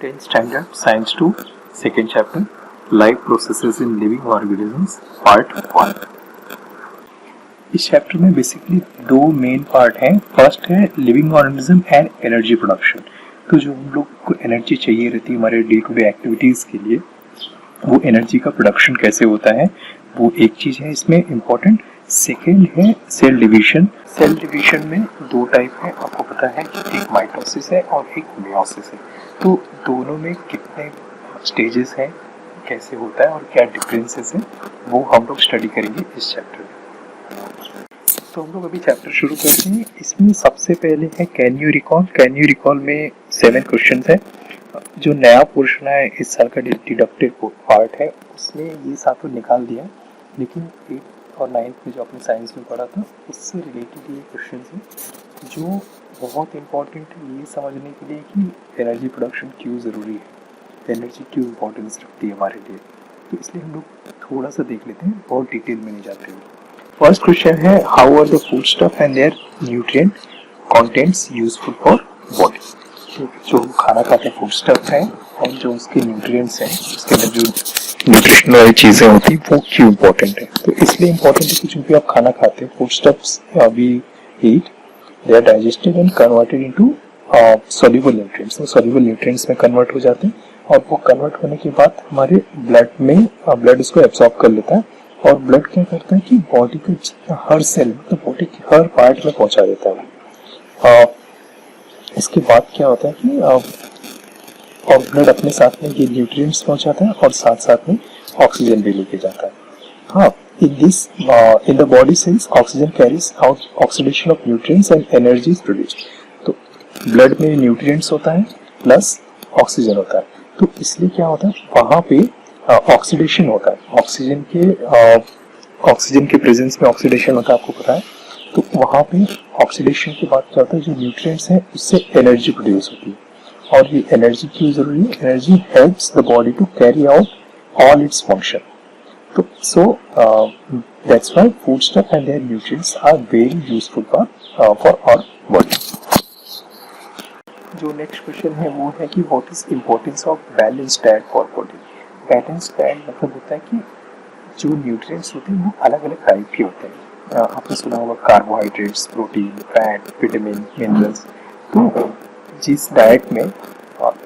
10th Standard Science 2 Second Chapter Life Processes in Living Organisms Part 1। इस chapter में basically दो main part हैं। First है living organism and energy production. तो जो हम लोग को एनर्जी चाहिए रहती है हमारे डे टू डे एक्टिविटीज़ के लिए, वो एनर्जी का प्रोडक्शन कैसे होता है, वो एक चीज़ है इसमें इम्पोर्टेंट। सेकेंड है सेल डिवीजन। सेल डिवीजन में दो टाइप है, आपको पता है कि एक माइटोसिस है और एक मेयोसिस है। तो दोनों में कितने स्टेजेस हैं, कैसे होता है और क्या डिफरेंसेस हैं, वो हम लोग स्टडी करेंगे इस चैप्टर में। तो हम लोग अभी चैप्टर शुरू करते हैं। इसमें सबसे पहले है can you recall. Can you recall में 7 क्वेश्चंस है। जो नया पोर्शन है इस साल का डिडक्टिव पार्ट है, उसमें ये सातों निकाल दिया, लेकिन 8th और 9th में जो आपने साइंस में पढ़ा था उससे रिलेटेड ये क्वेश्चन है जो बहुत इम्पोर्टेंट है ये समझने के लिए कि एनर्जी प्रोडक्शन क्यों ज़रूरी है, एनर्जी क्यों इम्पोर्टेंस रखती है हमारे लिए। तो इसलिए हम लोग थोड़ा सा देख लेते हैं, बहुत डिटेल में नहीं जाते हुए। फर्स्ट क्वेश्चन है how are the food stuff and their nutrient contents useful for body. जो खाना खाते हैं फूड स्टफ है और जो उसके न्यूट्रिएंट्स हैं, उसके अंदर जो न्यूट्रिशन वाली चीज़ें होती हैं वो क्यों इम्पोर्टेंट है। तो इसलिए इम्पोर्टेंट है कि जो भी आप खाना खाते हैं food stuffs we eat, they are digested and converted into soluble nutrients. वो सॉल्युबल न्यूट्रिएंट्स में कन्वर्ट हो जाते हैं और वो कन्वर्ट होने के बाद हमारे ब्लड में ब्लड उसको एब्सॉर्ब कर लेता है और ब्लड क्या करता है कि बॉडी के हर सेल तो बॉडी के हर पार्ट में पहुंचा देता है। इसके बाद क्या होता है कि और ब्लड अपने साथ में ये न्यूट्रिएंट्स पहुंचाता है और साथ साथ में ऑक्सीजन भी लेके जाता है। हाँ, in the body cells oxygen carries out oxidation of nutrients and energy is produced। तो ब्लड में न्यूट्रिएंट्स होता है प्लस ऑक्सीजन होता है, तो इसलिए क्या होता है वहाँ पे ऑक्सीडेशन होता है। ऑक्सीजन के प्रेजेंस में ऑक्सीडेशन होता है, आपको पता है। तो वहाँ पे ऑक्सीडेशन के बाद क्या होता है, जो न्यूट्रिएंट्स हैं उससे एनर्जी प्रोड्यूस होती है। और ये एनर्जी क्यों जरूरी है, energy helps the body to carry out all its function. तो so that's why food stuff and their nutrients are very useful for our body. जो नेक्स्ट क्वेश्चन है वो है कि what is importance of balanced diet for body. Balanced diet मतलब होता है कि जो न्यूट्रिएंट्स होते हैं वो अलग अलग टाइप के होते हैं। आपने सुना होगा carbohydrates, protein, fat, vitamin, minerals. तो जिस डाइट में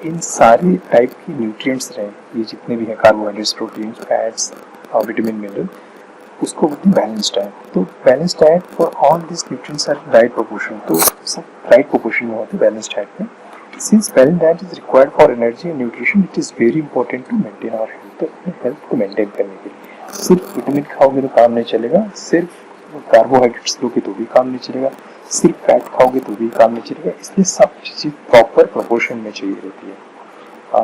इन सारे टाइप के न्यूट्रिएंट्स रहे, ये जितने भी हैं carbohydrates, protein, fats, vitamin, mineral, उसको बोलते हैं बैलेंस्ड डाइट। तो balanced diet for all this nutrients are right proportion. तो सब राइट प्रोपोर्शन में होते हैं बैलेंस्ड डाइट में। Since balanced diet is required for energy and nutrition, it is very important to maintain our health। तो अपने health को maintain करने के लिए सिर्फ विटामिन खाओगे तो काम नहीं चलेगा, सिर्फ कार्बोहाइड्रेट्स लोगे तो भी काम नहीं चलेगा, सिर्फ फैट खाओगे तो भी काम नहीं चलेगा। इसलिए सब चीज़ें प्रॉपर प्रोपोर्शन में चाहिए रहती है।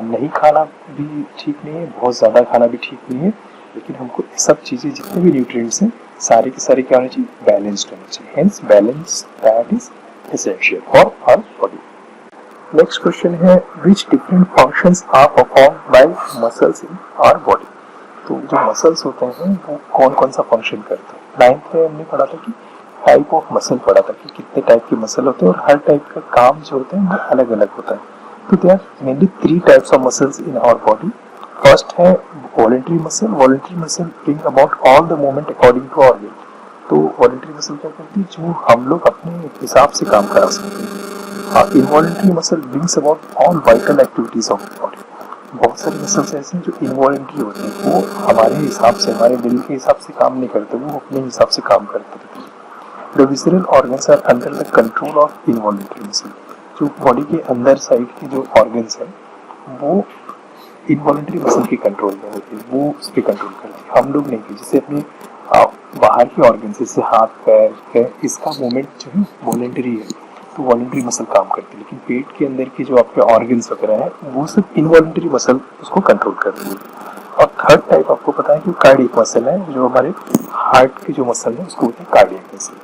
नहीं खाना भी ठीक नहीं है, बहुत ज़्यादा खाना भी ठीक नहीं है, लेकिन हमको सब चीज़ें जितने भी न्यूट्रिएंट्स हैं सारे के सारे क्या होने चाहिए, बैलेंस्ड होने चाहिए। Hence balanced diet is essential for our body. Next question है which different functions are perform by muscles in our body. तो जो मसल्स होते हैं वो कौन कौन सा फंक्शन करते हैं। 9th में हमने पढ़ा था कि टाइप ऑफ मसल पढ़ा था कि कितने टाइप के मसल होते हैं और हर टाइप का काम जो होता है वो अलग अलग होता है। तो there are mainly 3 types of muscles in our body. First है voluntary muscle. Voluntary muscle bring about all the movement according to our will. तो वॉलंटरी मसल क्या करती है, जो हम लोग अपने हिसाब से काम करा सकते हैं। Involuntary muscle brings about all vital activities of the body. बहुत सारे मसल्स ऐसे हैं जो इनवॉलंटरी होते हैं, वो हमारे हिसाब से, हमारे दिल के हिसाब से काम नहीं करते, वो अपने हिसाब से काम करते रहते हैं। The visceral organs are under the control of involuntary muscle. जो बॉडी के अंदर साइड के जो ऑर्गन्स हैं वो इनवॉलंटरी मसल के कंट्रोल में होते हैं, वो उस पर कंट्रोल करते हैं, हम लोग नहीं। जैसे अपने बाहर के ऑर्गन्स जैसे हाथ पैर है, इसका मूवमेंट जो है वॉलंटरी है, तो वॉलंटरी मसल काम करती है। लेकिन पेट के अंदर के जो आपके ऑर्गन्स वगैरह हैं वो सब इनवॉलंटरी मसल उसको कंट्रोल करती है। और थर्ड टाइप आपको पता है कि कार्डियक मसल है, जो हमारे हार्ट की जो मसल है उसको बोलते हैं कार्डियक मसल।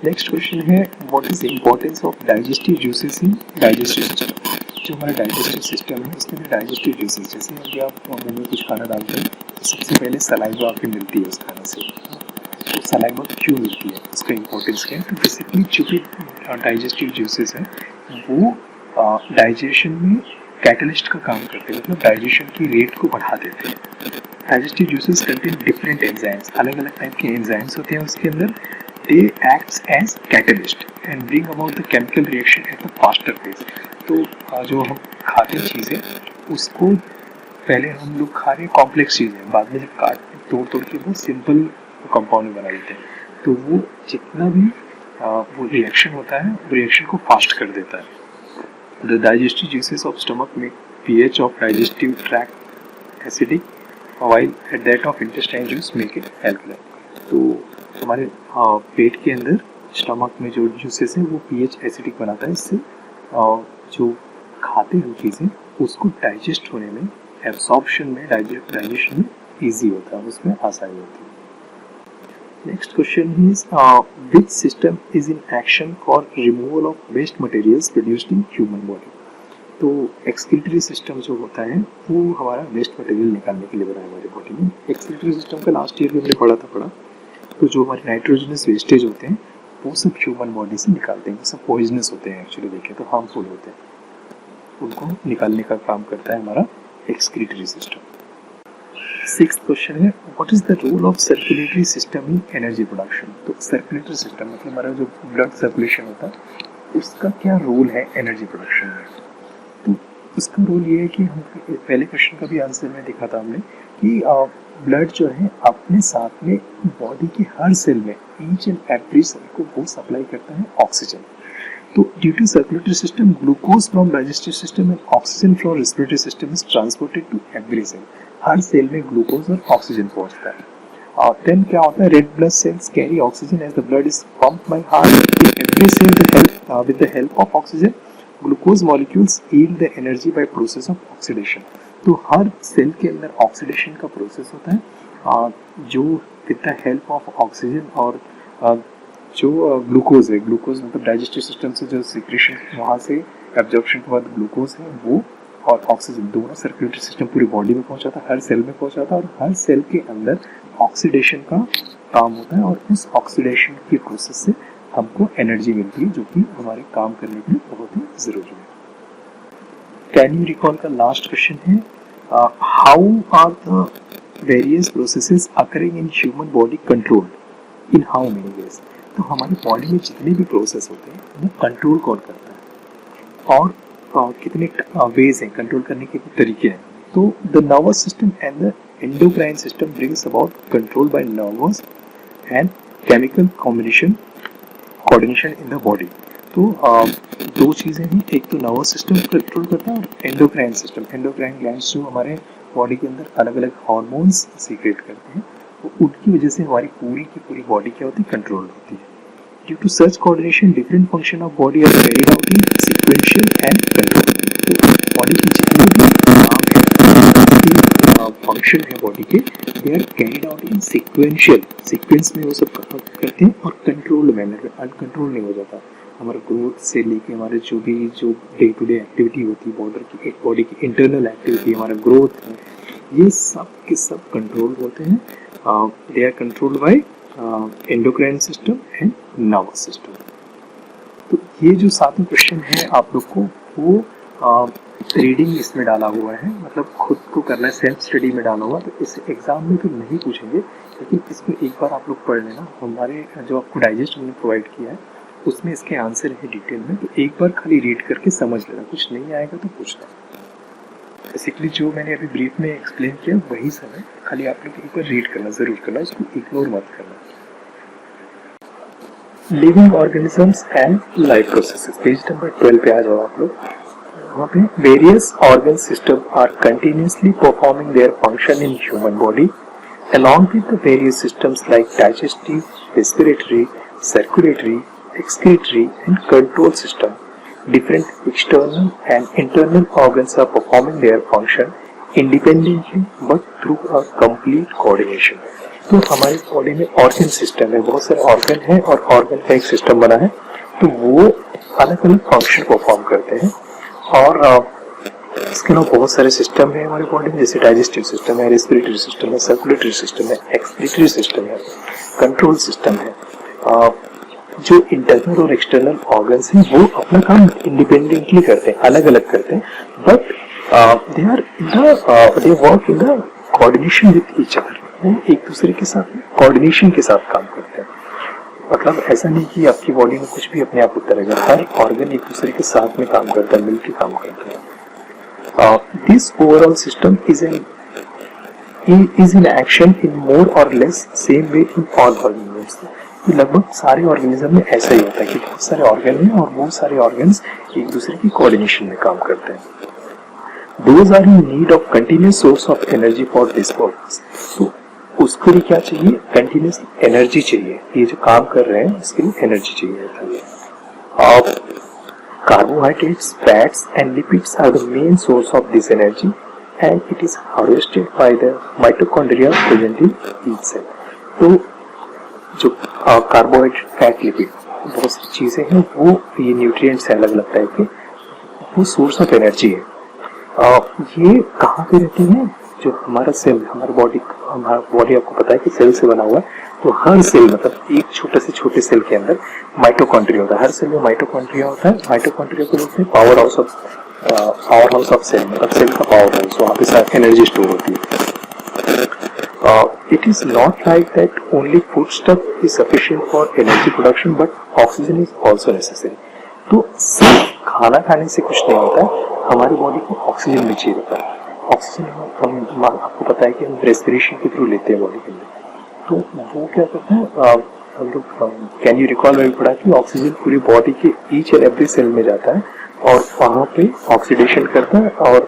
नेक्स्ट क्वेश्चन है what is importance of digestive juices in digestive system. जो हमारा डाइजेस्टिव सिस्टम है उसके लिए डाइजेस्टिव जूसेस, जैसे यदि आप मुंह में कुछ खाना डालते हैं सबसे पहले सलाइवा आपकी मिलती है उस खाने से। तो सलाइवा क्यों मिलती है, उसका इंपॉर्टेंस क्या है। तो बेसिकली जो भी डाइजेस्टिव जूसेस हैं वो डाइजेशन में कैटलिस्ट का काम करते हैं, मतलब डाइजेशन की रेट को बढ़ा देते हैं। Digestive juices contain different enzymes, अलग अलग टाइप के एंजाइम्स होते हैं उसके अंदर। They acts as catalyst and bring about the chemical reaction at the faster pace. तो जो हम खाते हैं चीज़ें, उसको पहले हम लोग खा रहे हैं कॉम्प्लेक्स चीज़ें, बाद में जब तोड़ के वो सिंपल कंपाउंड बना देते हैं, तो वो जितना भी वो रिएक्शन होता है, वो रिएक्शन को फास्ट कर देता है। The digestive juices of stomach make pH of digestive tract acidic, while at that of intestine juice make it alkaline. तो हमारे पेट के अंदर स्टमक में जो जूसेस है वो pH एसिडिक बनाता है, इससे जो खाते हैं चीज़ें उसको डाइजेस्ट होने में, एब्सॉर्प्शन में, डाइजेशन में ईजी होता है, उसमें आसानी होती है। Next question is which system is in action for removal of waste materials produced in human body? तो एक्सक्रीटरी सिस्टम जो होता है वो हमारा वेस्ट मटेरियल निकालने के लिए बना है हमारी बॉडी में। एक्सक्रीटरी सिस्टम का लास्ट ईयर में हमने पढ़ा। तो जो हमारे नाइट्रोजनस वेस्टेज होते हैं वो सब ह्यूमन बॉडी से निकालते हैं, वो सब पॉइजनस होते हैं, एक्चुअली देखें तो हार्मफुल होते हैं, उनको निकालने का काम करता है हमारा एक्सक्रीटरी सिस्टम। सिक्स्थ क्वेश्चन है what is the role of circulatory system in energy production? तो सर्कुलेटरी सिस्टम मतलब हमारा जो ब्लड सर्कुलेशन होता है उसका क्या रोल है एनर्जी प्रोडक्शन में? तो उसका रोल ये है कि हम पहले क्वेश्चन का भी आंसर में देखा था हमने कि ब्लड जो है अपने साथ में बॉडी के हर सेल में, ईच एंड एवरी सेल को वो सप्लाई करता है ऑक्सीजन। तो due to circulatory system glucose from digestive system and oxygen from respiratory system is transported to every cell. हर सेल में ग्लूकोज और ऑक्सीजन पहुंचता है। और देन क्या होता है, red blood cells carry oxygen as the blood is pumped by heart in every cell with the help of oxygen. Glucose molecules yield the energy by process of oxidation. तो हर cell के अंदर oxidation का process होता है जो with the help of oxygen और जो glucose है, ग्लूकोज मतलब डाइजेस्टिव सिस्टम से जो सिक्रेशन वहाँ से एब्जॉर्प्शन के बाद ग्लूकोज है वो और ऑक्सीजन दोनों सर्कुलेटरी सिस्टम पूरी बॉडी में पहुंचाता है, हर सेल में पहुंचाता है और हर सेल के अंदर ऑक्सीडेशन का काम होता है और उस ऑक्सीडेशन की प्रोसेस से हमको एनर्जी मिलती है जो कि हमारे काम करने के लिए बहुत ही जरूरी है। कैन यू रिकॉल का लास्ट क्वेश्चन है how are the various processes occurring in human body controlled in how many ways? तो हमारी बॉडी में जितने भी प्रोसेस होते हैं वो कंट्रोल कौन करता है और कितने वेज हैं कंट्रोल करने के तरीके हैं? तो the nervous system and the endocrine system brings about control by nervous and chemical coordination in the body. तो दो चीज़ें हैं, एक तो नर्वस सिस्टम कंट्रोल करता है और एंडोक्राइन सिस्टम। एंडोक्राइन ग्लैंड्स जो हमारे बॉडी के अंदर अलग अलग हार्मोन्स सीक्रेट करते हैं, तो उनकी वजह से हमारी पूरी की पूरी बॉडी क्या होती है, कंट्रोल होती है। Due to such coordination, different function of body are carried out in sequential and control. तो बॉडी की जितनी भी फंक्शन है बॉडी के, they are carried out in sequential, sequence में वो सब करते हैं और कंट्रोल मैनर में, अनकंट्रोल नहीं हो जाता। हमारा ग्रोथ से लेके हमारे जो डे टू डे एक्टिविटी होती है बॉडी की इंटरनल एक्टिविटी, हमारा ग्रोथ है, ये सब के सब कंट्रोल होते हैं। They are controlled by endocrine system and nervous system. तो ये जो सातों क्वेश्चन है आप लोग को वो रीडिंग इसमें डाला हुआ है, मतलब खुद को करना है, सेल्फ स्टडी में डाला हुआ। तो इस एग्जाम में तो नहीं पूछेंगे, लेकिन इसमें एक बार आप लोग पढ़ लेना। हमारे जो आपको डाइजेस्ट हमने प्रोवाइड किया है उसमें इसके आंसर है डिटेल में, तो एक बार खाली रीड करके समझ लेना, कुछ नहीं आएगा तो पूछना। बेसिकली जो मैंने अभी ब्रीफ में एक्सप्लेन किया वही सब है, खाली आप लोग एक बार रीड करना, जरूर करना, उसको इग्नोर मत करना। Living organisms and life processes, page number 12 पे आ जाओ आप लोग। वहाँ पे various organ system are continuously performing their function in human body along with the various systems like digestive, respiratory, circulatory, excretory and control system. Different external and internal organs are performing their function independently but through a complete coordination. तो हमारी body में organ system है, बहुत सारे organ है और organ का एक सिस्टम बना है, तो वो अलग अलग फंक्शन परफॉर्म करते हैं। और इसके अलावा बहुत सारे सिस्टम है हमारी बॉडी में, जैसे डाइजेस्टिव सिस्टम है, रेस्पिरेटरी सिस्टम है, सर्कुलेटरी सिस्टम है, एक्सक्रीटरी सिस्टम है, कंट्रोल सिस्टम है, जो इंटरनल और एक्सटर्नल ऑर्गन्स हैं वो अपना काम इंडिपेंडेंटली करते हैं, अलग अलग करते हैं, but they work in the coordination with each other. वो एक दूसरे के साथ कोऑर्डिनेशन के साथ काम करते हैं। मतलब ऐसा नहीं कि आपकी बॉडी में कुछ भी अपने आप होता रहेगा, हर ऑर्गन एक दूसरे के साथ में काम करता है, मिलकर काम करता है। This overall system is in action in more और less same way in all organisms. लगभग सारे ऑर्गेनिज्म में ऐसा ही होता है कि बहुत सारे ऑर्गन हैं और बहुत सारे ऑर्गन्स एक दूसरे की कोऑर्डिनेशन में काम करते हैं। Those are in need of continuous source of energy for this purpose. तो उसके लिए क्या चाहिए? कंटिन्यूस एनर्जी चाहिए। ये जो काम कर रहे हैं इसके लिए एनर्जी चाहिए रहता है। Carbohydrates, fats and lipids are the main source of this energy and it is harvested by the mitochondria present in each cell. तो जो कार्बोहाइड्रेट, फैट, लिपिड बहुत सी चीजें हैं वो ये न्यूट्रिएंट्स हैं अलग अलग टाइप के, वो सोर्स ऑफ एनर्जी है। ये कहाँ पे रहती है? जो हमारा सेल, हमारा बॉडी आपको पता है कि सेल से बना हुआ है, तो हर सेल मतलब एक छोटे से छोटे सेल के अंदर माइटोकॉन्ड्रिया होता है। हर सेल में माइटोकॉन्ड्रिया होता है। माइटोकॉन्ड्रिया को बोलते हैं पावर हाउस ऑफ सेल, मतलब सेल का पावर हाउस, वहाँ पे सारी एनर्जी स्टोर होती है। It is not like that only foodstuff is sufficient for energy production, but oxygen is also necessary. तो सिर्फ खाना खाने से कुछ नहीं होता है, हमारी बॉडी को ऑक्सीजन भी चाहिए होता है। ऑक्सीजन हम आपको पता है कि हम रेस्पिरेशन के थ्रू लेते हैं बॉडी के अंदर, तो वो क्या करता है, हम लोग कैन यू रिकॉल में पढ़ा कि ऑक्सीजन पूरी बॉडी के ईच एंड एवरी सेल में जाता है और वहाँ पे ऑक्सीडेशन करता है और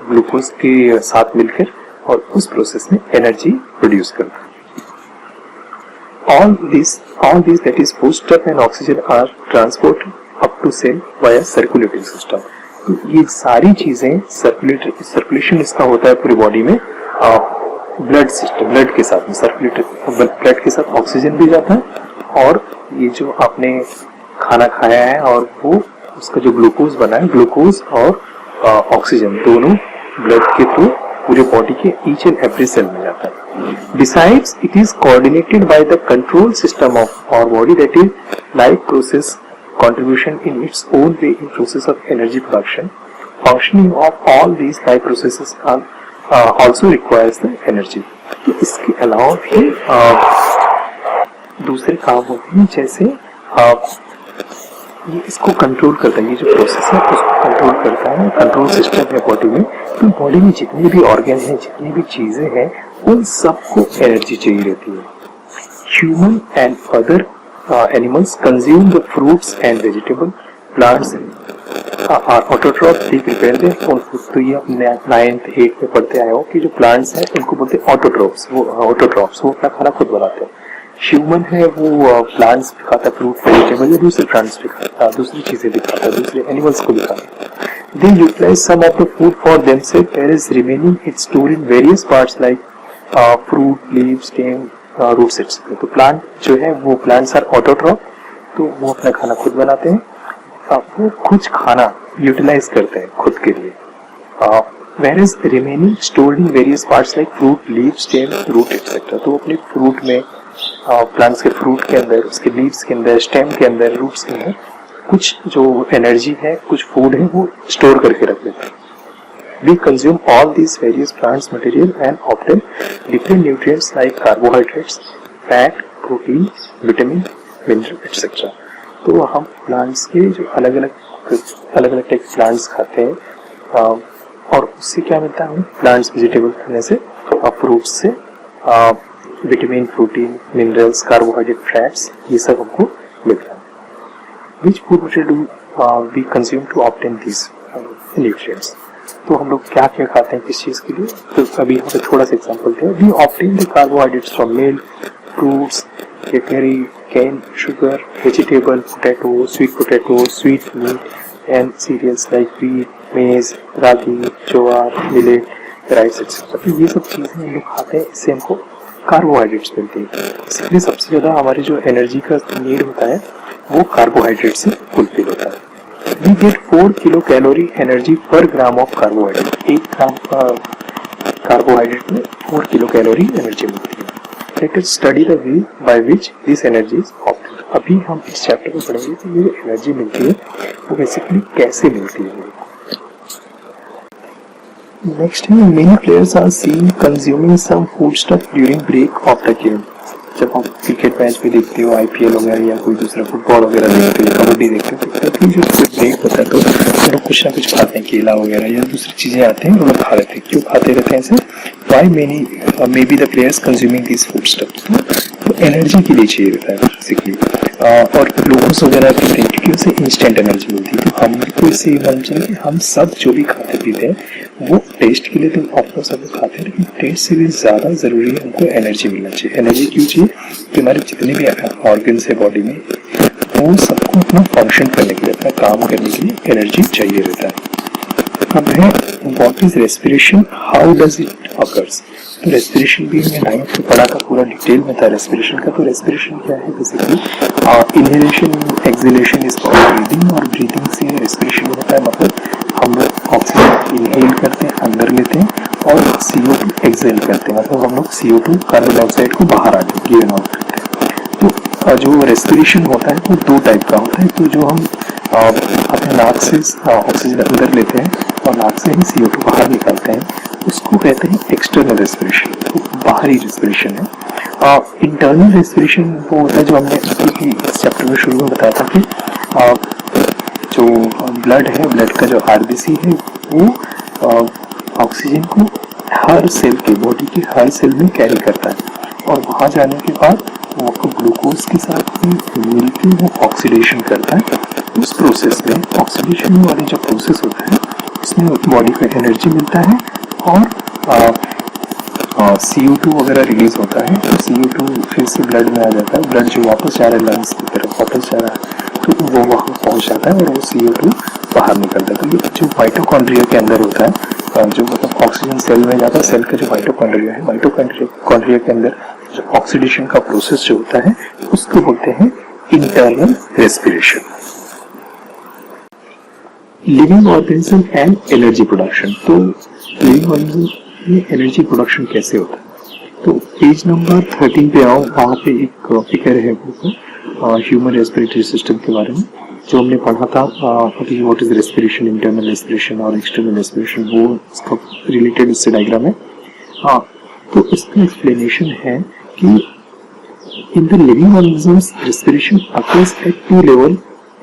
ग्लूकोज के साथ मिलकर और उस प्रोसेस में एनर्जी प्रोड्यूस करता है। All these that is foodstuff and oxygen are transported up to cell via circulatory system. तो ये सारी चीजें सर्कुलेशन इसका होता है पूरी बॉडी में। ब्लड सिस्टम, ब्लड के साथ में ब्लड के साथ ऑक्सीजन भी जाता है और ये जो आपने खाना खाया है और वो उसका जो ग्लूकोज बना है, ग्लूकोज और ऑक्सीजन दोनों ब्लड के थ्रू पूरे बॉडी के ईच एंड एवरी सेल में जाता है। Besides, it is coordinated by the control system of our body, that is life process contribution in its own way in process of energy production. Functioning of all these life processes also requires the energy. तो इसके अलावा भी दूसरे काम होते हैं, जैसे ये इसको कंट्रोल करता है, ये जो प्रोसेस है उसको कंट्रोल करता है, कंट्रोल सिस्टम है बॉडी में। तो बॉडी में जितने भी ऑर्गन हैं, जितनी भी चीजें हैं, उन सबको एनर्जी चाहिए रहती है। Human and other animals consume the fruits and vegetable, plants are autotrophs, they prepare their own food. तो ये अपने 9th 8th में पढ़ते आए हो कि जो प्लांट्स हैं उनको बोलते हैं ऑटोट्रॉप्स। वो अपना खाना खुद बनाते हैं। ह्यूमन है वो प्लांट्स भी खाता है, फ्रूट वेजिटेबल या दूसरे प्लांट्स भी खाता है, दूसरी चीजें भी खाता है, दूसरे एनिमल्स को भी खाता है। They utilize some of the food for themselves, whereas remaining is stored in various parts like fruit, leaves, stem, roots etc. तो प्लांट जो है वो प्लांट्स आर ऑटोट्रॉप, तो वो अपना खाना खुद बनाते हैं, वो कुछ खाना यूटिलाइज करते हैं खुद के लिए। whereas remaining stored in various parts like fruit, leaves, stem, root etc. तो अपने फ्रूट में प्लांट्स के फ्रूट के अंदर, उसके लीव्स के अंदर, स्टेम के अंदर, रूट्स के अंदर कुछ जो एनर्जी है, कुछ फूड है, वो स्टोर करके रख लेते हैं। We consume all these various plants material and obtain different nutrients like carbohydrates, fat, protein, vitamin, mineral etc. तो हम प्लांट्स के जो अलग अलग टाइप के प्लांट्स खाते हैं और उससे क्या मिलता है हमें? प्लांट्स वेजिटेबल खाने से, फ्रूट्स से vitamin, protein, minerals, carbohydrate, fats, ये सब हमको मिलता है। Which food material we consume to obtain these nutrients? तो हम लोग क्या क्या खाते हैं किस चीज के लिए? तो अभी यहाँ पे थोड़ा सा एग्जांपल थे। We obtain the carbohydrates from milk, fruits, dairy, cane, sugar, vegetable, potato, sweet meat, and cereals like wheat, maize, ragi, jowar, millet, rice etc. तो ये सब चीजें हम लोग खाते हैं, इससे हमको कार्बोहाइड्रेट्स मिलते हैं। इसलिए सबसे ज्यादा हमारी जो एनर्जी का नीड होता है वो कार्बोहाइड्रेट से फुलफिल होता है। We get 4 kilo calorie energy per gram of carbohydrate. 1 gram carbohydrate में 4 किलो कैलोरी एनर्जी मिलती है। Let us study the way by which this energy is obtained. अभी हम इस चैप्टर में पढ़ेंगे कि ये एनर्जी मिलती है वो बेसिकली कैसे मिलती है। नेक्स्ट है many players are seen consuming some food stuff during break of the game. जब आप क्रिकेट मैच भी देखते हो, आईपीएल वगैरह या कोई दूसरा फुटबॉल वगैरह देखते हो, कबड्डी देखते हो, तो कभी जो ब्रेक होता है तो लोग कुछ ना कुछ खाते हैं, केला वगैरह या दूसरी चीजें आते हैं वो लोग खा लेते हैं। क्यों खाते रहते हैं ऐसे? Why many may be the players consuming this food stuff, तो एनर्जी के लिए चाहिए रहता है बेसिकली। और ग्लूकोज वगैरह पीते हैं क्योंकि उससे इंस्टेंट एनर्जी मिलती है। तो हमको इससे ये मालूम चला कि हम सब जो भी खाते पीते हैं वो टेस्ट के लिए तो आपको सब खाते हैं, लेकिन टेस्ट से भी ज्यादा जरूरी है हमको एनर्जी मिलना चाहिए। एनर्जी क्यों चाहिए? कि हमारे जितने भी ऑर्गन्स है बॉडी में वो सबको अपना फंक्शन करने के लिए, अपना काम करने के लिए एनर्जी चाहिए रहता है। अब है what is respiration, how does it occurs. तो रेस्पिरेशन भी हमने 9th में पढ़ा था, पूरा डिटेल में था रेस्पिरेशन का। तो रेस्पिरेशन क्या है basically? Inhalation exhalation is called breathing, और ब्रीदिंग से रेस्पिरेशन होता है। मतलब हम लोग ऑक्सीजन इनहेल करते हैं, अंदर लेते हैं, और CO2 एक्सहेल करते हैं, मतलब हम लोग CO2 कार्बन डाइऑक्साइड को बाहर आते हैं, गिवन आउट करते हैं। तो जो रेस्पिरेशन होता है वो 2 टाइप का होता है। तो जो हम अपने नाक से ऑक्सीजन अंदर लेते हैं और नाक से ही CO2 बाहर निकालते हैं, उसको कहते हैं एक्सटर्नल रेस्पिरेशन, तो बाहरी रेस्पिरेशन है। इंटरनल रेस्पिरेशन वो होता है जो हमने इस चैप्टर में शुरू में बताया था कि जो ब्लड है, ब्लड का जो RBC है वो ऑक्सीजन को हर सेल के, बॉडी के हर सेल में कैरी करता है, और वहाँ जाने के बाद वो ग्लूकोज के साथ मिलकर वो ऑक्सीडेशन करता है। उस प्रोसेस में, ऑक्सीडेशन वाली जो प्रोसेस होता है उसमें बॉडी को एनर्जी मिलता है और CO2 वगैरह रिलीज होता है। तो CO2 फिर से ब्लड में आ जाता है, ब्लड जो वापस जा रहा है लंग्स की तरफ वापस जा रहा है, तो वो वहाँ पहुँच जाता है और वो CO2 बाहर निकलता है। तो ये जो माइटोकॉन्ड्रिया के अंदर होता है, जो मतलब ऑक्सीजन सेल में जाता है, सेल का जो माइटोकॉन्ड्रिया है, माइटोकॉन्ड्रिया के अंदर जो ऑक्सीडेशन का प्रोसेस जो होता है उसको बोलते हैं internal respiration. Living organism and energy production. तो लिविंग ऑर्गेनिज्म में एनर्जी प्रोडक्शन कैसे होता है? तो पेज नंबर 13 पे आओ, वहाँ पे एक फिगर है ह्यूमन रेस्पिरेटरी सिस्टम के बारे में जो हमने पढ़ा था। What is respiration, internal respiration और एक्सटर्नल रेस्पिरेशन, वो इसका रिलेटेड इससे डायग्राम है। तो इसका एक्सप्लेनेशन है कि in the living organisms respiration occurs at 2 level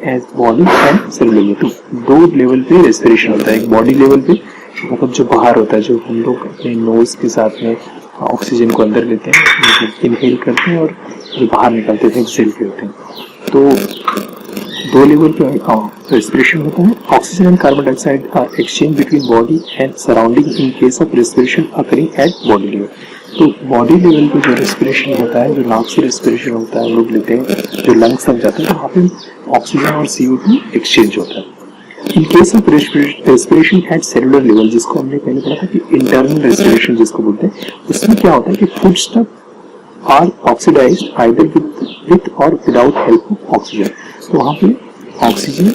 as body and cellular level. 2 level पे रेस्पिरेशन होता है, एक बॉडी लेवल पे मतलब जो बाहर होता है, जो हम लोग अपने नोज के साथ में ऑक्सीजन को अंदर लेते हैं, इनहेल करते हैं, और जो बाहर निकालते हैं एक्सहेल करते हैं। तो 2 लेवल पे रेस्पिरेशन होता है। Oxygen and carbon dioxide are exchange between body and surrounding in case of respiration occurring at body level. तो बॉडी लेवल पे जो रेस्पिरेशन होता है, जो नाक से रेस्पिरेशन होता है, हम लोग लेते हैं, जो लंग्स तक जाता है, तो वहाँ पे ऑक्सीजन और CO2 एक्सचेंज होता है। In case of respiration at cellular level, जिसको हमने पहले पढ़ा था कि इंटरनल रेस्पिरेशन जिसको बोलते हैं, उसमें क्या होता है कि food stuff are oxidised either with और विदाउट हेल्प ऑफ ऑक्सीजन। तो वहाँ पे ऑक्सीजन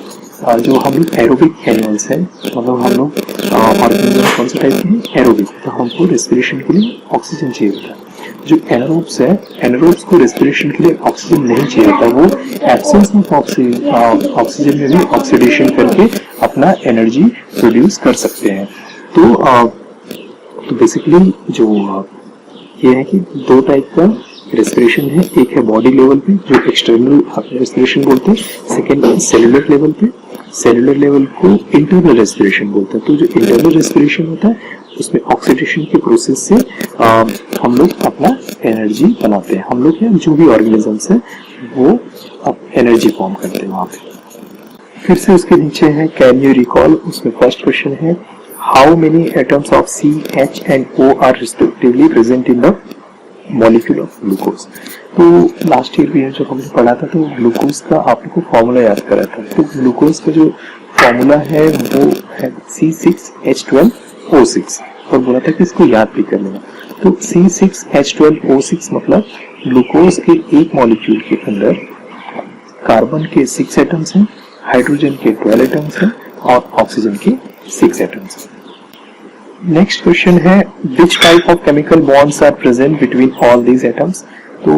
जो हम लोग एरोबिक एनिमल्स हैं, मतलब हम लोग ऑर्गेनिज्म कौन से टाइप के हैं? एरोबिक। तो हमको रेस्पिरेशन के लिए ऑक्सीजन चाहिए होता है। जो एनारोब्स है, एनारोब्स को रेस्पिरेशन के लिए ऑक्सीजन नहीं चाहिए होता, वो एब्सेंस ऑफ ऑक्सीजन में भी ऑक्सीडेशन करके अपना एनर्जी प्रोड्यूस कर सकते हैं। तो बेसिकली जो ये है कि 2 टाइप का रेस्पिरेशन है, एक है बॉडी लेवल पे जो एक्सटर्नल रेस्पिरेशन बोलते हैं, सेकेंड है सेलुलर लेवल पे, सेलुलर लेवल को इंटरनल रेस्पिरेशन बोलते हैं। तो जो इंटरनल रेस्पिरेशन होता है उसमें ऑक्सीडेशन के प्रोसेस से हम लोग अपना एनर्जी बनाते हैं। हम लोग जो भी ऑर्गेनिजम्स है वो अब एनर्जी फॉर्म करते हैं वहाँ पे। फिर से उसके नीचे है कैन यू रिकॉल, उसमें फर्स्ट क्वेश्चन है how many atoms of C, H and O are respectively present in the molecule of glucose. तो लास्ट ईयर भी जब हमने पढ़ा था तो ग्लूकोज का आप लोग को फॉर्मूला याद करा था। तो ग्लूकोज का जो फॉर्मूला है वो है C6H12O6, और बोला था कि इसको याद भी कर लेना। तो C6H12O6 मतलब ग्लूकोज के एक मॉलिक्यूल के अंदर कार्बन के 6 एटम्स हैं, हाइड्रोजन के 12 एटम्स हैं और ऑक्सीजन के 6 एटम्स हैं। नेक्स्ट क्वेश्चन है which type of chemical bonds are present between all these atoms. तो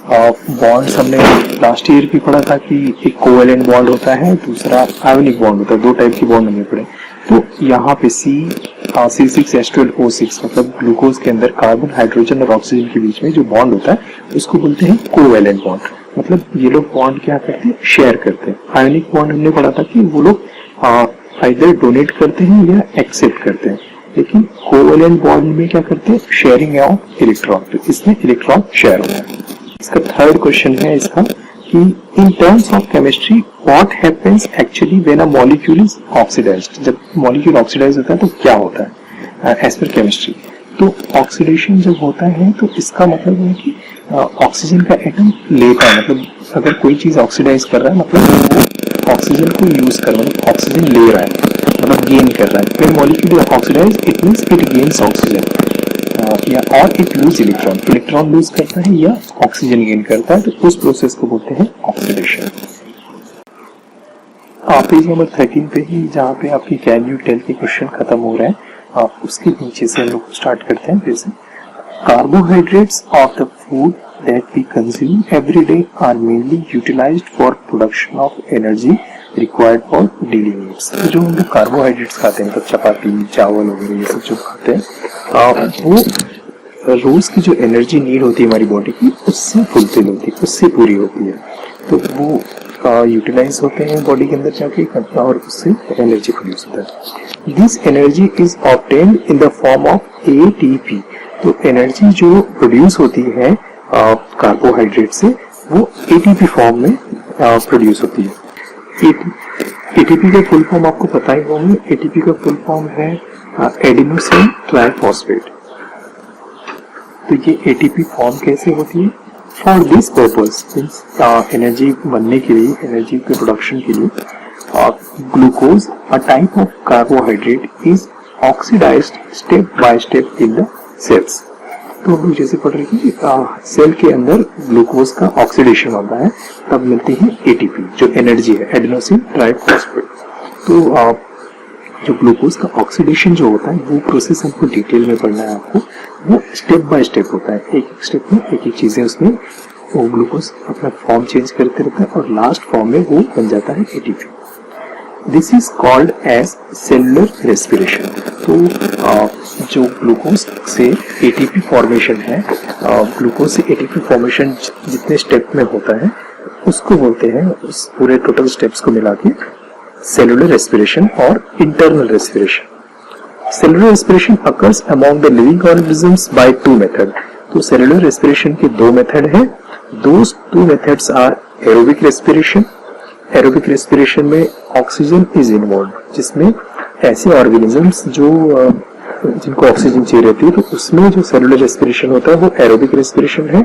बॉन्ड्स हमने लास्ट ईयर भी पढ़ा था कि एक कोवेलेंट बॉन्ड होता है, दूसरा आयोनिक बॉन्ड होता है, दो टाइप की बॉन्ड हमने पढ़े। तो यहाँ पे C6H12O6 मतलब ग्लूकोज के अंदर कार्बन, हाइड्रोजन और ऑक्सीजन के बीच में जो बॉन्ड होता है उसको बोलते हैं कोवेलेंट बॉन्ड। मतलब ये लोग बॉन्ड क्या करते हैं, शेयर करते हैं। आयोनिक बॉन्ड हमने पढ़ा था कि वो लोग आइदर डोनेट करते हैं या एक्सेप्ट करते हैं, लेकिन कोवेलेंट बॉन्ड में क्या करते हैं, शेयरिंग ऑफ इलेक्ट्रॉन। तो इसमें इलेक्ट्रॉन शेयर होता है। इसका थर्ड क्वेश्चन है इसका कि in terms of chemistry what happens actually when a molecule is oxidised. जब मॉलिक्यूल ऑक्सीडाइज होता है तो क्या होता है एज पर केमिस्ट्री। तो ऑक्सीडेशन जब होता है तो इसका मतलब है कि ऑक्सीजन का एटम लेता है, मतलब अगर कोई चीज ऑक्सीडाइज कर रहा है मतलब वो ऑक्सीजन को यूज कर रहा है, मतलब ऑक्सीजन ले रहा है, मतलब गेन कर रहा है। When molecule oxidise it means it gains oxygen या और it lose electron, electron lose करता है या ऑक्सीजन गेन करता है, तो उस प्रोसेस को बोलते हैं ऑक्सीडेशन। पेज नंबर 13 पे ही जहाँ पे आपकी कैन यू टेल के क्वेश्चन खत्म हो रहे हैं, उसके नीचे से हम लोग स्टार्ट करते हैं फिर से। Carbohydrates of the food that we consume every day are mainly utilised for production of energy required for daily needs. तो जो हम लोग कार्बोहाइड्रेट्स खाते हैं, मतलब चपाती, चावल वगैरह ये सब जो खाते हैं, वो रोज की जो एनर्जी नीड होती है हमारी बॉडी की उससे फुलफिल होती है, उससे पूरी होती है। तो वो यूटिलाइज होते हैं बॉडी के अंदर जाके और उससे एनर्जी प्रोड्यूस होता है। This energy is obtained in the form of ATP. तो एनर्जी जो प्रोड्यूस होती है कार्बोहाइड्रेट से वो एटीपी फॉर्म में प्रोड्यूस होती है। एटीपी का फुल फॉर्म आपको पता ही होगा। एटीपी का फुल फॉर्म है एडिनोसिन ट्राइफॉस्फेट। तो ये एटीपी फॉर्म कैसे होती है, for this purpose means energy बनने के लिए, एनर्जी के प्रोडक्शन के लिए glucose a type of carbohydrate is oxidised step by step in the cells. तो हम लोग जैसे पढ़ रहे हैं कि सेल के अंदर ग्लूकोज का ऑक्सीडेशन होता है तब मिलती है एटीपी जो एनर्जी है, एडिनोसिन ट्राइफॉस्फेट। तो जो ग्लूकोज का ऑक्सीडेशन जो होता है वो प्रोसेस हमको डिटेल में पढ़ना है आपको। वो स्टेप बाय स्टेप होता है, एक एक स्टेप में एक एक चीजें उसमें वो ग्लूकोज अपना फॉर्म चेंज करते रहता है और लास्ट फॉर्म में वो बन जाता है ATP. This is called as cellular respiration. तो जो ग्लूकोज से एटीपी फॉर्मेशन है, ग्लूकोज से एटीपी फॉर्मेशन जितने स्टेप में होता है उसको बोलते हैं, उस पूरे टोटल स्टेप्स को मिला के सेलुलर रेस्पिरेशन और internal respiration. Cellular respiration occurs among the living organisms by two method. तो सेलुलर रेस्पिरेशन के दो मेथड है। Those two methods are aerobic respiration. Aerobic respiration में ऑक्सीजन इज इन्वॉल्व, जिसमें ऐसे ऑर्गेनिजम्स जो जिनको ऑक्सीजन चाहिए रहती है, तो उसमें जो सेलुलर रेस्पिरेशन होता है वो एरोबिक रेस्पिरेशन है।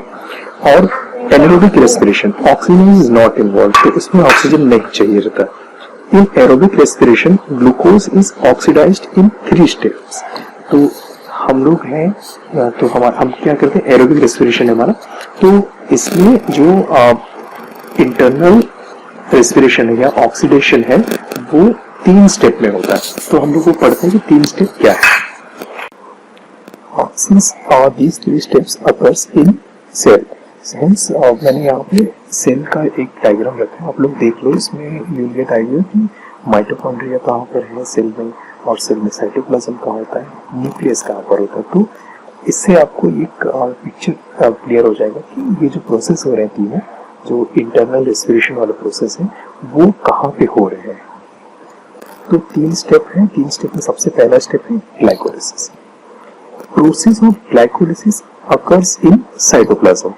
और anaerobic respiration oxygen is not involve, तो उसमें ऑक्सीजन नहीं चाहिए रहता। In aerobic respiration glucose is oxidised in 3 steps. तो हम लोग हैं, तो हम क्या करते हैं, एरोबिक रेस्पिरेशन है हमारा। तो इसमें जो इंटरनल रेस्पिरेशन है या ऑक्सीडेशन है वो 3 स्टेप में होता है। तो हम लोग को पढ़ते हैं कि 3 स्टेप क्या है। Since these 3 steps occurs in cell, hence मैंने यहाँ पे सेल का एक डायग्राम रखा है, आप लोग देख लो। इसमें यू विल गेट आइडिया कि माइटोकॉन्ड्रिया कहाँ पर है सेल में, और सेल में साइटोप्लाज्म कहाँ होता है, न्यूक्लियस कहाँ पर होता है। तो इससे आपको एक पिक्चर क्लियर हो जाएगा कि ये जो प्रोसेस हो रहे हैं तीनों, जो इंटरनल रेस्पिरेशन वाला प्रोसेस है वो कहाँ पे हो रहे हैं। तो 3 स्टेप है। 3 स्टेप में सबसे पहला स्टेप है glycolysis. Process of glycolysis occurs in cytoplasm.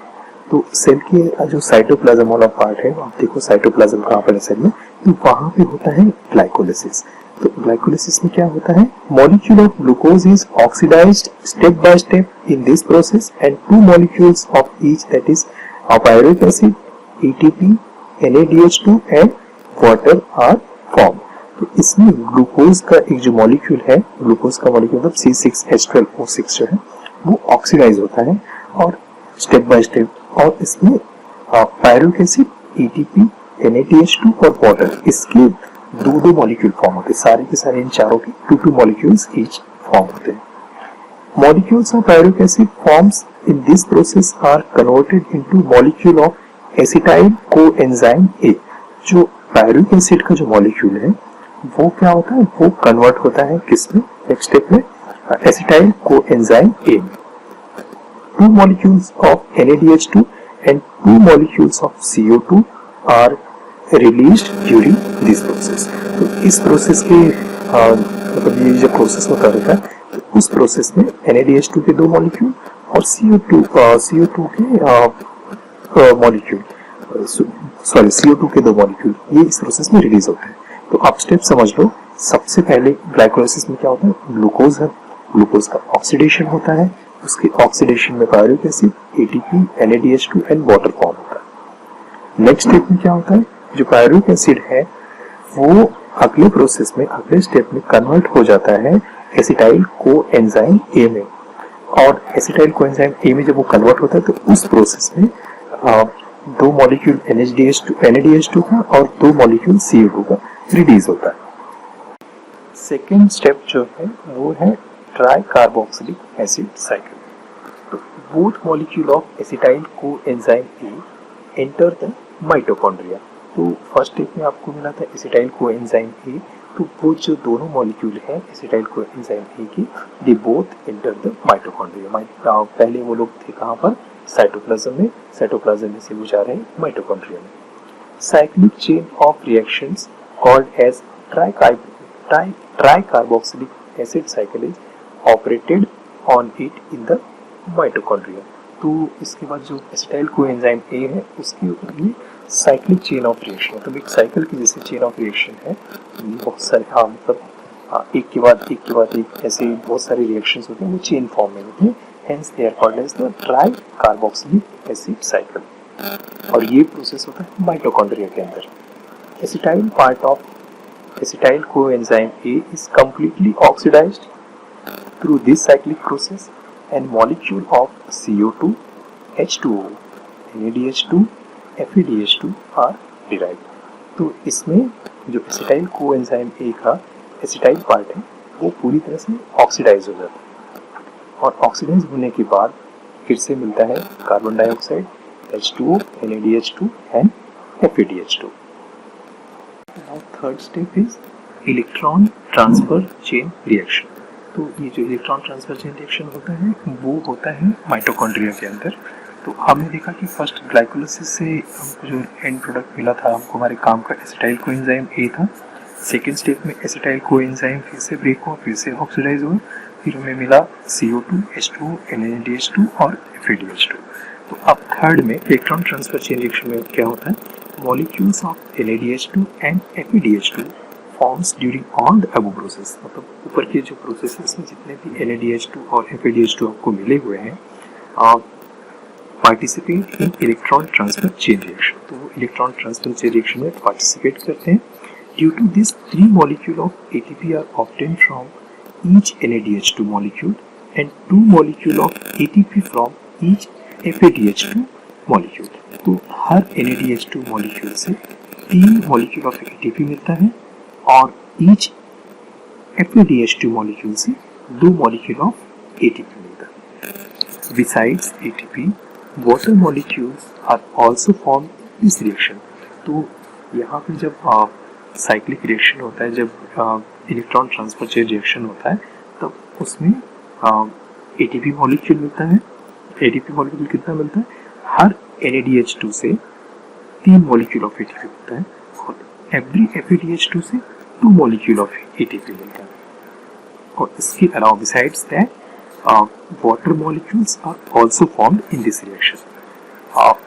तो सेल के जो साइटोप्लाज्म वाला पार्ट है, आप देखो साइटोप्लाज्म कहाँ पर है सेल में, तो वहां पे होता है ग्लाइकोलिसिस। तो ग्लाइकोलिसिस में क्या होता है, molecule of glucose is oxidised step by step in this process and 2 molecules of each, that is pyruvic acid, ATP, NADH2 and water are form. तो इसमें ग्लूकोज का एक जो मॉलिक्यूल है, ग्लूकोज का मॉलिक्यूल मतलब C6H12O6 जो है वो ऑक्सीडाइज होता है और स्टेप बाय स्टेप, और इसमें पायरुविक एसिड, एटीपी, NADH2 और वाटर, इसके 2 मॉलिक्यूल फॉर्म होते हैं। सारे के सारे इन चारों के 2 मॉलिक्यूल्स ईच फॉर्म होते हैं। Molecules of pyruvic acid forms in this process are converted into molecule of acetyl coenzyme A. जो पायरुविक एसिड का जो मॉलिक्यूल है वो क्या होता है, वो कन्वर्ट होता है किसमें, नेक्स्ट स्टेप में एसिटाइल कोएंजाइम ए में। 2 molecules of NADH2 and 2 molecules of CO2 are released during this process। तो इस प्रोसेस के मतलब ये जो प्रोसेस होता रहता है, तो उस प्रोसेस में NADH2 के 2 मॉलिक्यूल और CO2 के मॉलिक्यूल CO2 के 2 मॉलिक्यूल ये इस प्रोसेस में रिलीज होते हैं। तो आप स्टेप समझ लो, सबसे पहले ग्लाइकोलाइसिस में क्या होता है, ग्लूकोज है, ग्लूकोज का ऑक्सीडेशन होता है, उसके ऑक्सीडेशन में pyruvic acid, ATP, NADH2 and water form होता है। नेक्स्ट स्टेप में क्या होता है, जो पायरुविक एसिड है वो अगले प्रोसेस में, अगले स्टेप में कन्वर्ट हो जाता है एसिटाइल कोएंजाइम ए में, और एसिटाइल कोएंजाइम ए में जब वो कन्वर्ट होता है तो उस प्रोसेस में 2 मॉलिक्यूल NADH2 का और 2 मॉलिक्यूल CO2 का रिलीज होता है। सेकेंड स्टेप जो है वो है ट्राई कार्बोक्सिलिक एसिड साइकिल। तो both molecule of acetyl coenzyme A enter the mitochondria. तो फर्स्ट स्टेप में आपको मिला था एसिटाइल कोएंजाइम ए, तो वो जो दोनों मॉलिक्यूल हैं एसिटाइल कोएंजाइम ए के, they both enter the mitochondria. पहले वो लोग थे कहाँ पर, साइटोप्लाज्म में, साइटोप्लाज्म में से वो जा रहे हैं माइटोकॉन्ड्रिया में। Cyclic chain of reactions called as tri carboxylic acid cycle is operated on it in the mitochondria. तो इसके बाद जो एसिटाइल कोएंजाइम ए है उसके ऊपर ये साइक्लिक चेन ऑफ रिएक्शन, मतलब एक साइकिल की जैसे चेन ऑफ रिएक्शन है, बहुत सारे मतलब एक के बाद एक ऐसे बहुत सारे रिएक्शंस होते हैं, वो चेन फॉर्म में होते हैं, hence they are called as the tri carboxylic acid cycle. और ये प्रोसेस होता है माइटोकॉन्ड्रिया के अंदर। Acetyl part of acetyl coenzyme A is completely oxidised through this cyclic process and molecule of CO2, H2O, NADH2, FADH2 are derived। तो इसमें जो acetyl coenzyme ए का एसिटाइल पार्ट है वो पूरी तरह से ऑक्सीडाइज हो जाता है, और ऑक्सीडाइज होने के बाद फिर से मिलता है carbon dioxide, H2O, NADH2 and FADH2। Now third step is electron transfer chain reaction। तो ये जो इलेक्ट्रॉन ट्रांसफर चेन रिएक्शन होता है वो होता है माइटोकॉन्ड्रिया के अंदर। तो हमने देखा कि फर्स्ट ग्लाइकोलाइसिस से हमको जो एंड प्रोडक्ट मिला था, हमको हमारे काम का एसिटाइल कोएंजाइम ए था। सेकेंड स्टेप में एसिटाइल कोएंजाइम फिर से ब्रेक हुआ, फिर से ऑक्सीडाइज हुआ, फिर हमें मिला CO2, H2O, NADH2 और FADH2। तो अब थर्ड में इलेक्ट्रॉन ट्रांसफर चेन रिएक्शन में क्या होता है, molecules of NADH2 and FADH2 forms during all the above process. मतलब ऊपर के जो प्रोसेसेस में जितने भी NADH2 और FADH2 आपको मिले हुए हैं, participate in electron transfer chain reaction. तो वो इलेक्ट्रॉन ट्रांसफर चेन रिएक्शन में पार्टिसिपेट करते हैं। Due to this 3 molecule of ATP are obtained from each NADH2 molecule and 2 molecule of ATP from each FADH2 molecule. तो हर NADH2 molecule से 3 molecule of ATP मिलता है और ईच FADH2 मॉलिक्यूल से 2 मॉलिक्यूल ऑफ ATP मिलता है। Besides ATP, water molecules are also formed in this reaction। तो यहाँ पे जब साइक्लिक रिएक्शन होता है, जब इलेक्ट्रॉन ट्रांसफर चेन रिएक्शन होता है, तब उसमें ATP मॉलिक्यूल मिलता है। ATP मॉलिक्यूल कितना मिलता है, हर NADH2 से 3 मॉलिक्यूल ऑफ ATP मिलता है, और एवरी FADH2 से 2 मॉलिक्यूल ऑफ ATP मिलता है। और इसके अलावा besides that water molecules are also formed in this reaction.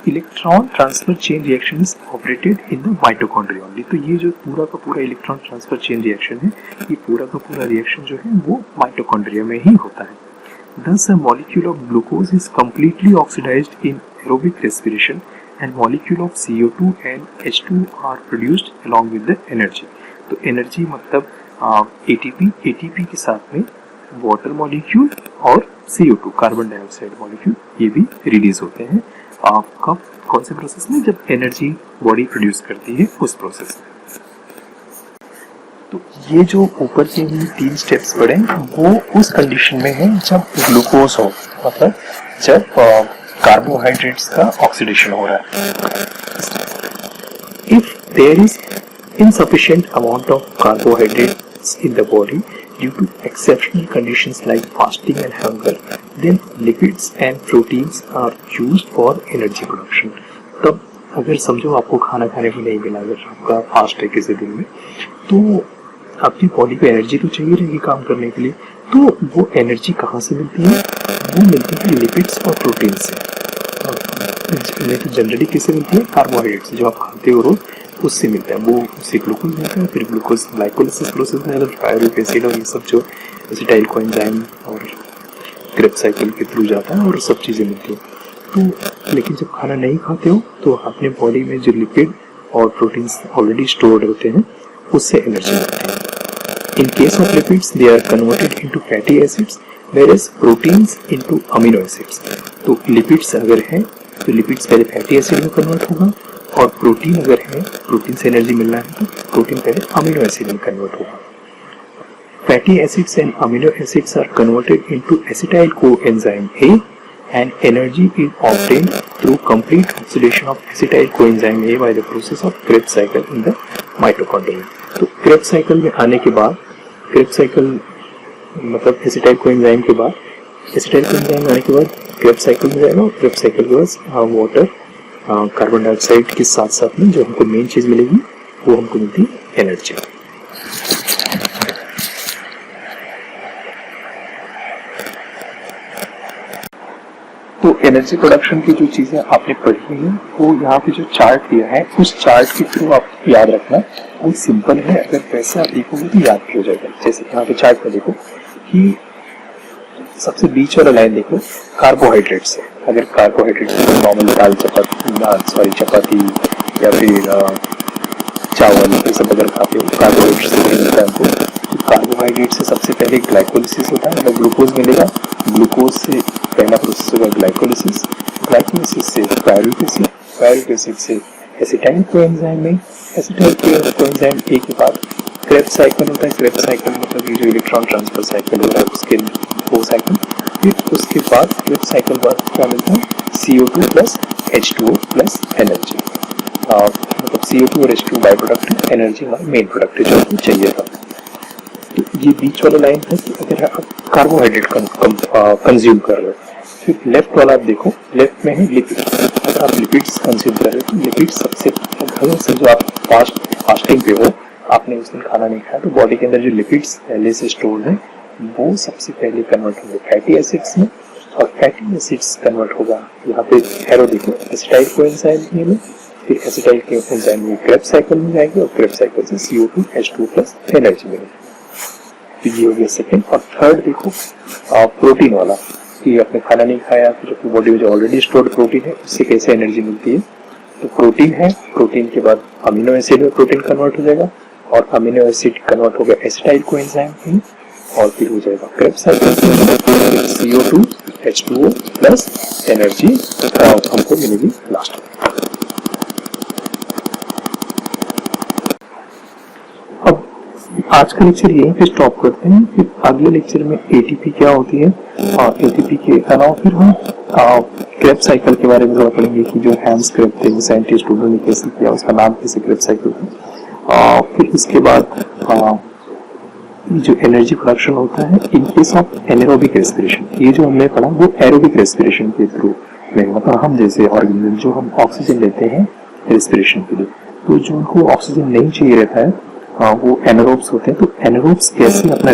Electron transfer chain reaction is operated in the mitochondria only. तो ये जो पूरा का पूरा इलेक्ट्रॉन ट्रांसफर चेन रिएक्शन है, ये पूरा का पूरा रिएक्शन जो है वो माइटोकॉन्ड्रिया में ही होता है। Thus, a molecule of glucose is completely oxidized in aerobic respiration, and molecule of CO2 and H2 are produced along with the energy। तो एनर्जी मतलब ATP के साथ में वाटर मॉलिक्यूल और CO2 कार्बन डाइऑक्साइड मॉलिक्यूल ये भी release होते हैं। कब, कौन से प्रोसेस में, जब एनर्जी बॉडी प्रोड्यूस करती है उस प्रोसेस में। तो ये जो ऊपर के भी 3 स्टेप्स पढ़े वो उस कंडीशन में है जब ग्लूकोज हो, मतलब जब कार्बोहाइड्रेट्स का ऑक्सीडेशन हो रहा है। If there is insufficient amount of carbohydrates in the body due to exceptional conditions like fasting and hunger, then lipids and proteins are used for energy production. तब अगर समझो आपको खाना खाने को नहीं मिला, अगर आपका फास्ट है किसी दिन में, तो अपनी बॉडी को एनर्जी तो चाहिए रहेगी काम करने के लिए। तो वो एनर्जी कहाँ से मिलती है? वो मिलती है लिपिड्स और प्रोटीन से। नहीं तो जनरली किससे मिलती है? कार्बोहाइड्रेट से, जो आप खाते हो रोज उससे मिलता है। वो उससे ग्लूकोज मिलता है, फिर ग्लूकोज ग्लाइकोलिसिस प्रोसेस में पायरुविक एसिड और ये सब जो एसिटाइल कोएंजाइम और क्रेब्स साइकिल के थ्रू जाता है और सब चीज़ें मिलती है। तो लेकिन जब खाना नहीं खाते हो तो अपने बॉडी में जो लिपिड और प्रोटीन्स ऑलरेडी स्टोर्ड होते हैं उससे एनर्जी मिलती है। In case of lipids they are converted into fatty acids whereas proteins into amino acids. तो लिपिड्स अगर हैं तो लिपिड्स पहले फैटी एसिड में कन्वर्ट होगा, और प्रोटीन अगर है, प्रोटीन से एनर्जी मिलना है तो प्रोटीन पहले अमीनो एसिड में कन्वर्ट होगा। Fatty acids and amino acids are converted into acetyl coenzyme A and energy is obtained through complete oxidation of acetyl coenzyme A by the process of Krebs cycle in the mitochondria. तो Krebs cycle में आने के बाद, Krebs cycle मतलब acetyl coenzyme के बाद, acetyl coenzyme आने के बाद Krebs cycle में जाएगा, और Krebs cycle के बाद वाटर कार्बन डाइऑक्साइड के साथ साथ में जो हमको मेन चीज मिलेगी वो हमको मिलती है एनर्जी। तो एनर्जी प्रोडक्शन की जो चीजें आपने पढ़ी है वो यहाँ पे जो चार्ट दिया है उस चार्ट के थ्रू आप याद रखना। वो सिंपल है, अगर वैसे आप देखोगे तो याद भी हो जाएगा। जैसे यहाँ पे चार्ट में देखो कि सबसे बीच वाला लाइन देखो, कार्बोहाइड्रेट्स है। अगर कार्बोहाइड्रेट नॉर्मल दाल चपाती या फिर चावल ये सब अगर खाते हो कार्बोहाइड्रेट से मिलता है हमको। तो कार्बोहाइड्रेट से सबसे पहले ग्लाइकोलिसिस होता है, मतलब ग्लूकोज मिलेगा। ग्लूकोज से पहला प्रोसेस होगा ग्लाइकोलिसिस, ग्लाइकोलिसिस से पायरुविक एसिड, पायरुविक एसिड से एसिटाइल कोएंजाइम में, एसिटाइल कोएंजाइम ए के बाद क्रेब्स साइकिल होता है। क्रेब्स साइकिल मतलब ये जो इलेक्ट्रॉन ट्रांसफर साइकिल हो रहा है उसके वो साइकिल। फिर उसके बाद क्रेब्स साइकिल बाद क्या मिलता है? CO2 plus H2O plus energy. मतलब CO2 और H2 बाई प्रोडक्ट है, एनर्जी हमारा मेन प्रोडक्ट है जो हमें चाहिए था। तो ये बीच वाला लाइन है कि अगर आप कार्बोहाइड्रेट कंज्यूम कर रहे हो। फिर लेफ्ट वाला आप देखो, लेफ्ट में है लिपिड्स। अगर आप लिपिड्स कंज्यूम कर रहे हो तो लिपिड्स सबसे घर से जो आप फास्टिंग पे हो, आपने उस दिन खाना नहीं खाया, तो बॉडी के अंदर जो लिपिड्स पहले से स्टोर्ड है वो सबसे पहले कन्वर्ट होंगे फैटी एसिड्स में, और फैटी एसिड्स कन्वर्ट होगा यहाँ पे एरो देखो एसिटाइल कोएंजाइम में, फिर एसिटाइल कोएंजाइम में क्रेब्स साइकिल में जाएंगे, और क्रेब्स साइकिल से CO2 H2 प्लस एनर्जी मिलेगी। तो ये हो गया सेकेंड। और थर्ड देखो प्रोटीन वाला, कि आपने खाना नहीं खाया तो जो बॉडी में जो ऑलरेडी स्टोर्ड प्रोटीन है उससे कैसे एनर्जी मिलती है। तो प्रोटीन है, प्रोटीन के बाद अमीनो एसिड में प्रोटीन कन्वर्ट हो जाएगा, और अमीनो एसिड कन्वर्ट हो गया एसिटाइल कोएंजाइम में, और फिर हो जाएगा क्रेब्स साइकिल से CO2 H2O प्लस एनर्जी हमको मिलेगी लास्ट में। अब आज का लेक्चर यहीं पे स्टॉप करते हैं, फिर अगले लेक्चर में ATP क्या होती है, और ATP के अलावा फिर हम क्रेब्स साइकिल के बारे में थोड़ा पढ़ेंगे कि जो हैंस क्रेब थे वो साइंटिस्ट उन्होंने कैसे किया, उसका नाम कैसे क्रेब्स साइकिल था। फिर इसके बाद जो एनर्जी प्रोडक्शन होता है in case of anaerobic respiration, ये जो हमने पढ़ा वो एरोबिक रेस्पिरेशन के थ्रू में, मतलब हम जैसे ऑर्गेनिज्म जो हम ऑक्सीजन लेते हैं रेस्पिरेशन के लिए, तो जो उनको ऑक्सीजन नहीं चाहिए रहता है वो एनारोब्स होते हैं। तो एनारोब्स कैसे अपना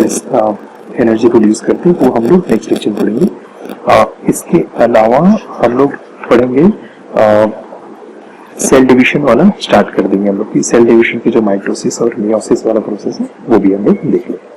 एनर्जी प्रोड्यूस करते हैं वो हम लोग नेक्स्ट लेक्चर में पढ़ेंगे। इसके अलावा हम लोग पढ़ेंगे सेल डिवीजन वाला स्टार्ट कर देंगे हम लोग, सेल डिवीजन की जो माइटोसिस और मियोसिस वाला प्रोसेस है वो भी हम लोग देख लेंगे।